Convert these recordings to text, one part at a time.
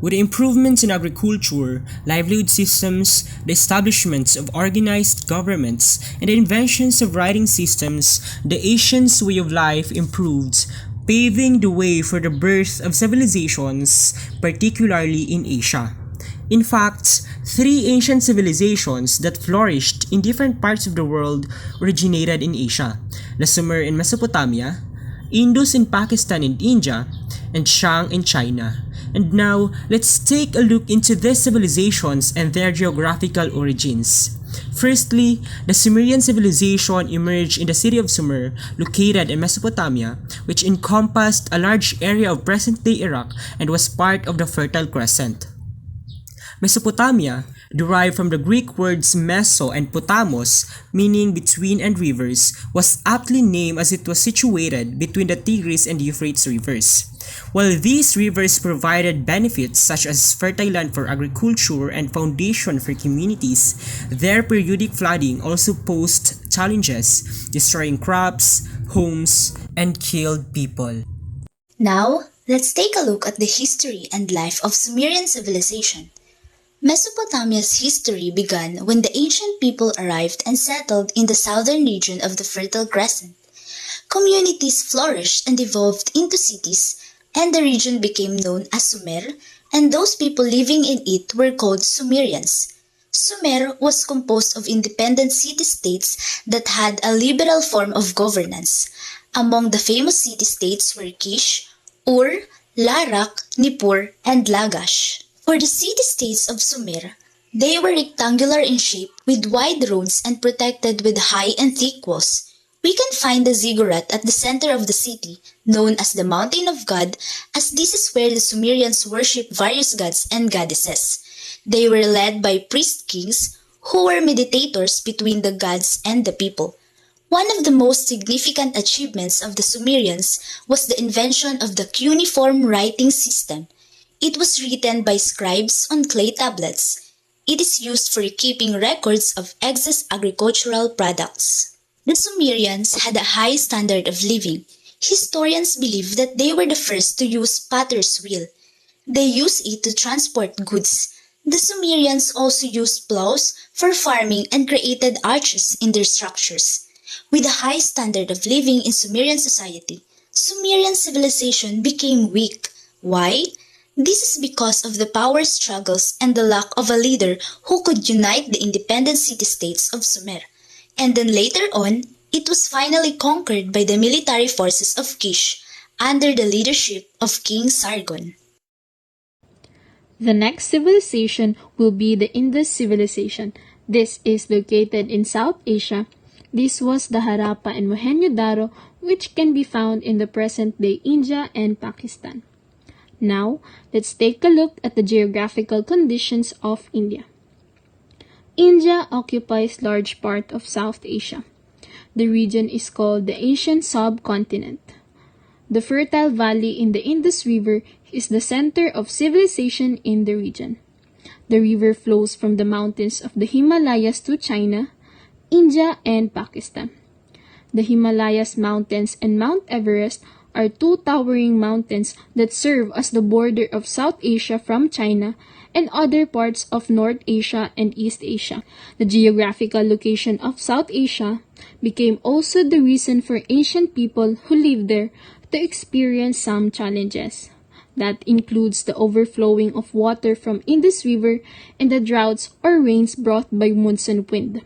With improvements in agriculture, livelihood systems, the establishments of organized governments, and the inventions of writing systems, the Asians' way of life improved, paving the way for the birth of civilizations, particularly in Asia. In fact, three ancient civilizations that flourished in different parts of the world originated in Asia: the Sumer in Mesopotamia, Indus in Pakistan and India, and Shang in China. And now, let's take a look into these civilizations and their geographical origins. Firstly, the Sumerian civilization emerged in the city of Sumer, located in Mesopotamia, which encompassed a large area of present-day Iraq and was part of the Fertile Crescent. Mesopotamia, derived from the Greek words meso and potamos, meaning between and rivers, was aptly named as it was situated between the Tigris and Euphrates rivers. While these rivers provided benefits such as fertile land for agriculture and foundation for communities, their periodic flooding also posed challenges, destroying crops, homes, and killed people. Now, let's take a look at the history and life of Sumerian civilization. Mesopotamia's history began when the ancient people arrived and settled in the southern region of the Fertile Crescent. Communities flourished and evolved into cities, and the region became known as Sumer, and those people living in it were called Sumerians. Sumer was composed of independent city-states that had a liberal form of governance. Among the famous city-states were Kish, Ur, Larak, Nippur, and Lagash. For the city-states of Sumer, they were rectangular in shape with wide roads and protected with high and thick walls. We can find the ziggurat at the center of the city, known as the Mountain of God, as this is where the Sumerians worshipped various gods and goddesses. They were led by priest-kings who were mediators between the gods and the people. One of the most significant achievements of the Sumerians was the invention of the cuneiform writing system. It was written by scribes on clay tablets. It is used for keeping records of excess agricultural products. The Sumerians had a high standard of living. Historians believe that they were the first to use potter's wheel. They used it to transport goods. The Sumerians also used plows for farming and created arches in their structures. With a high standard of living in Sumerian society, Sumerian civilization became weak. Why? This is because of the power struggles and the lack of a leader who could unite the independent city-states of Sumer. And then later on, it was finally conquered by the military forces of Kish under the leadership of King Sargon. The next civilization will be the Indus civilization. This is located in South Asia. This was the Harappa and Mohenjo-daro, which can be found in the present-day India and Pakistan. Now, let's take a look at the geographical conditions of India. India occupies large part of South Asia. The region is called the Asian subcontinent. The fertile valley in the Indus River is the center of civilization in the region. The river flows from the mountains of the Himalayas to China, India, and Pakistan. The Himalayas mountains and Mount Everest are two towering mountains that serve as the border of South Asia from China and other parts of North Asia and East Asia. The geographical location of South Asia became also the reason for ancient people who lived there to experience some challenges. That includes the overflowing of water from Indus River and the droughts or rains brought by monsoon wind.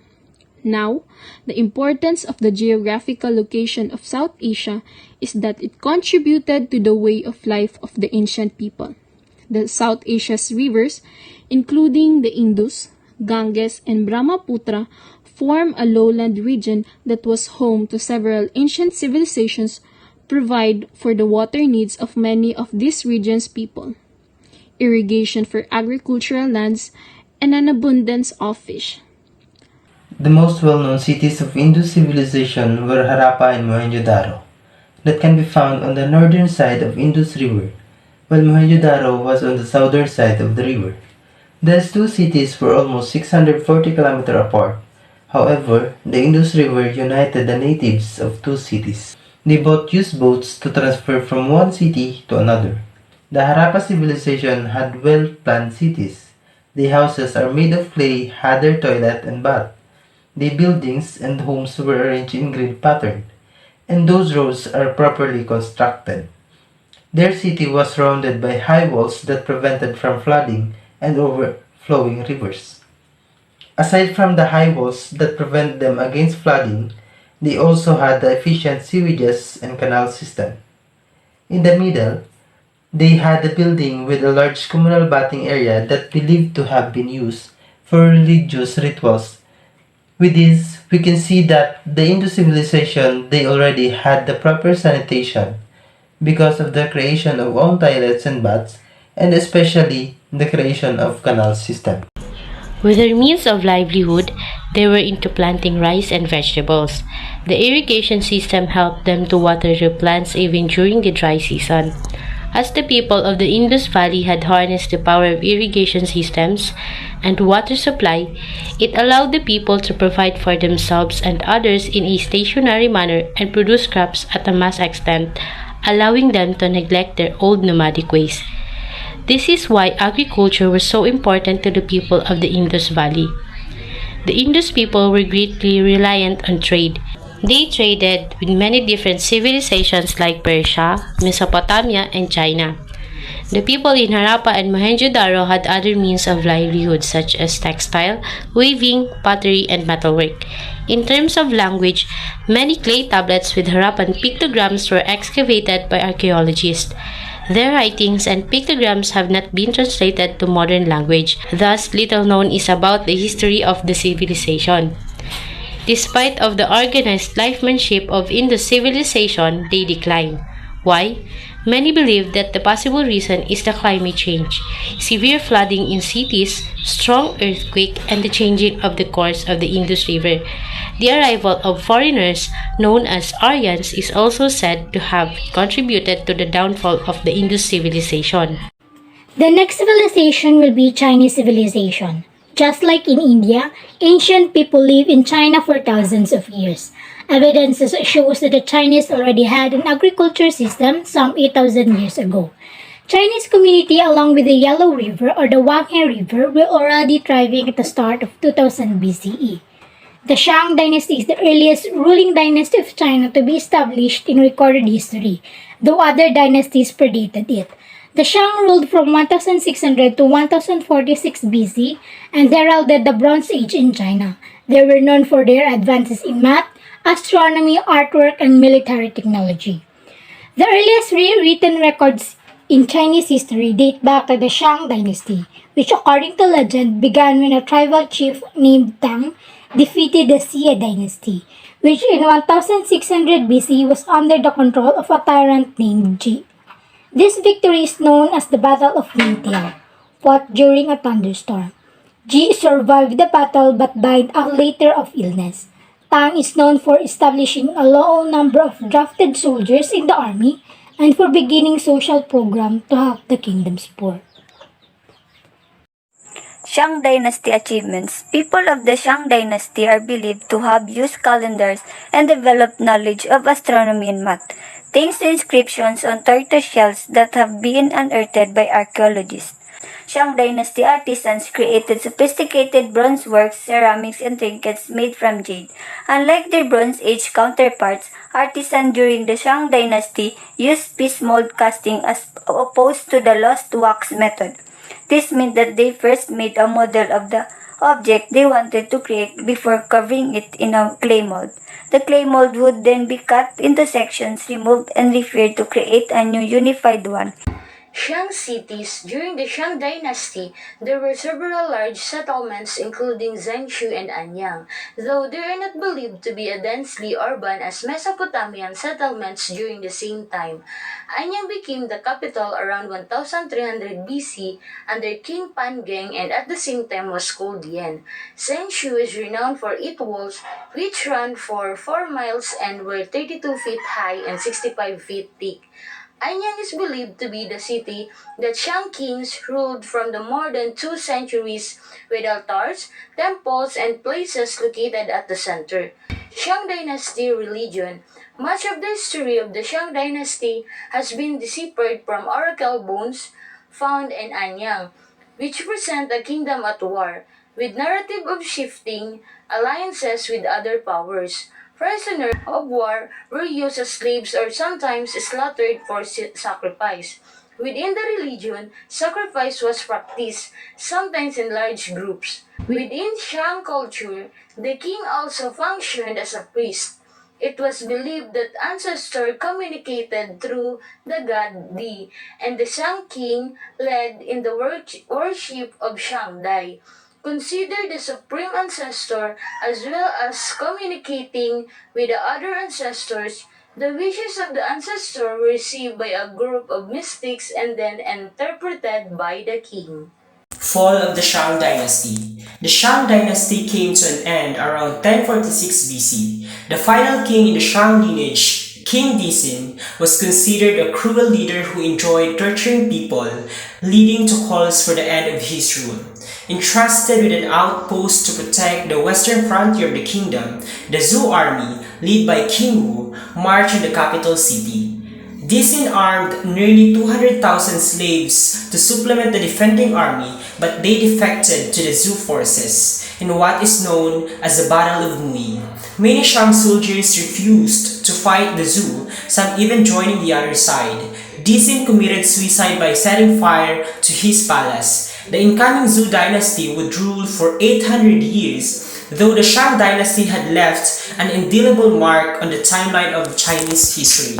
Now, the importance of the geographical location of South Asia is that it contributed to the way of life of the ancient people. The South Asia's rivers, including the Indus, Ganges, and Brahmaputra, form a lowland region that was home to several ancient civilizations, provide for the water needs of many of this region's people, irrigation for agricultural lands, and an abundance of fish. The most well-known cities of Indus civilization were Harappa and Mohenjo-daro, that can be found on the northern side of Indus River, while Mohenjo-daro was on the southern side of the river. These two cities were almost 640 kilometers apart. However, the Indus River united the natives of two cities. They both used boats to transfer from one city to another. The Harappa civilization had well-planned cities. The houses are made of clay, had their toilet and bath. The buildings and homes were arranged in grid pattern, and those roads are properly constructed. Their city was surrounded by high walls that prevented from flooding and overflowing rivers. Aside from the high walls that prevent them against flooding, they also had the efficient sewages and canal system. In the middle, they had a building with a large communal bathing area that believed to have been used for religious rituals. With this, we can see that the Indus civilization they already had the proper sanitation because of the creation of own toilets and baths, and especially the creation of canal system. With their means of livelihood, they were into planting rice and vegetables. The irrigation system helped them to water their plants even during the dry season. As the people of the Indus Valley had harnessed the power of irrigation systems and water supply, it allowed the people to provide for themselves and others in a stationary manner and produce crops at a mass extent, allowing them to neglect their old nomadic ways. This is why agriculture was so important to the people of the Indus Valley. The Indus people were greatly reliant on trade. They traded with many different civilizations like Persia, Mesopotamia, and China. The people in Harappa and Mohenjo-daro had other means of livelihood such as textile, weaving, pottery, and metalwork. In terms of language, many clay tablets with Harappan pictograms were excavated by archaeologists. Their writings and pictograms have not been translated to modern language, thus little known is about the history of the civilization. Despite of the organized lifemanship of Indus civilization, they decline. Why? Many believe that the possible reason is the climate change, severe flooding in cities, strong earthquake, and the changing of the course of the Indus River. The arrival of foreigners, known as Aryans, is also said to have contributed to the downfall of the Indus civilization. The next civilization will be Chinese civilization. Just like in India, ancient people lived in China for thousands of years. Evidence shows that the Chinese already had an agriculture system some 8,000 years ago. Chinese community along with the Yellow River or the Wanghe River were already thriving at the start of 2000 BCE. The Shang dynasty is the earliest ruling dynasty of China to be established in recorded history, though other dynasties predated it. The Shang ruled from 1600 to 1046 BC and heralded the Bronze Age in China. They were known for their advances in math, astronomy, artwork, and military technology. The earliest written records in Chinese history date back to the Shang dynasty, which according to legend began when a tribal chief named Tang defeated the Xie dynasty, which in 1600 BC was under the control of a tyrant named Ji. This victory is known as the Battle of Mintiao, fought during a thunderstorm. Ji survived the battle but died out later of illness. Tang is known for establishing a low number of drafted soldiers in the army and for beginning social program to help the kingdom's poor. Shang Dynasty achievements. People of the Shang Dynasty are believed to have used calendars and developed knowledge of astronomy and math, thanks to inscriptions on tortoise shells that have been unearthed by archaeologists. Shang Dynasty artisans created sophisticated bronze works, ceramics, and trinkets made from jade. Unlike their Bronze Age counterparts, artisans during the Shang Dynasty used piece mold casting as opposed to the lost wax method. This meant that they first made a model of the object they wanted to create before covering it in a clay mold. The clay mold would then be cut into sections, removed, and refilled to create a new unified one. Shang cities. During the Shang dynasty, there were several large settlements including Zhengshu and Anyang, though they are not believed to be as densely urban as Mesopotamian settlements during the same time. Anyang became the capital around 1300 BC under King Pangeng and at the same time was called Yen. Zhengshu is renowned for its walls, which ran for 4 miles and were 32 feet high and 65 feet thick. Anyang is believed to be the city that Shang kings ruled from the more than 2 centuries with altars, temples, and places located at the center. Shang Dynasty religion. Much of the history of the Shang Dynasty has been deciphered from oracle bones found in Anyang, which present a kingdom at war, with narrative of shifting alliances with other powers. Prisoners of war were used as slaves or sometimes slaughtered for sacrifice. Within the religion, sacrifice was practiced, sometimes in large groups. Within Shang culture, the king also functioned as a priest. It was believed that ancestors communicated through the god Di, and the Shang king led in the worship of Shangdai, considered the supreme ancestor as well as communicating with the other ancestors. The wishes of the ancestor were received by a group of mystics and then interpreted by the king. Fall of the Shang Dynasty. The Shang Dynasty came to an end around 1046 BC. The final king in the Shang lineage, King Dixin, was considered a cruel leader who enjoyed torturing people, leading to calls for the end of his rule. Entrusted with an outpost to protect the western frontier of the kingdom, the Zhou army, led by King Wu, marched to the capital city. Dixin armed nearly 200,000 slaves to supplement the defending army, but they defected to the Zhou forces in what is known as the Battle of Mui. Many Shang soldiers refused to fight the Zhou, some even joining the other side. Dixin committed suicide by setting fire to his palace. The incoming Zhou dynasty would rule for 800 years, though the Shang dynasty had left an indelible mark on the timeline of Chinese history.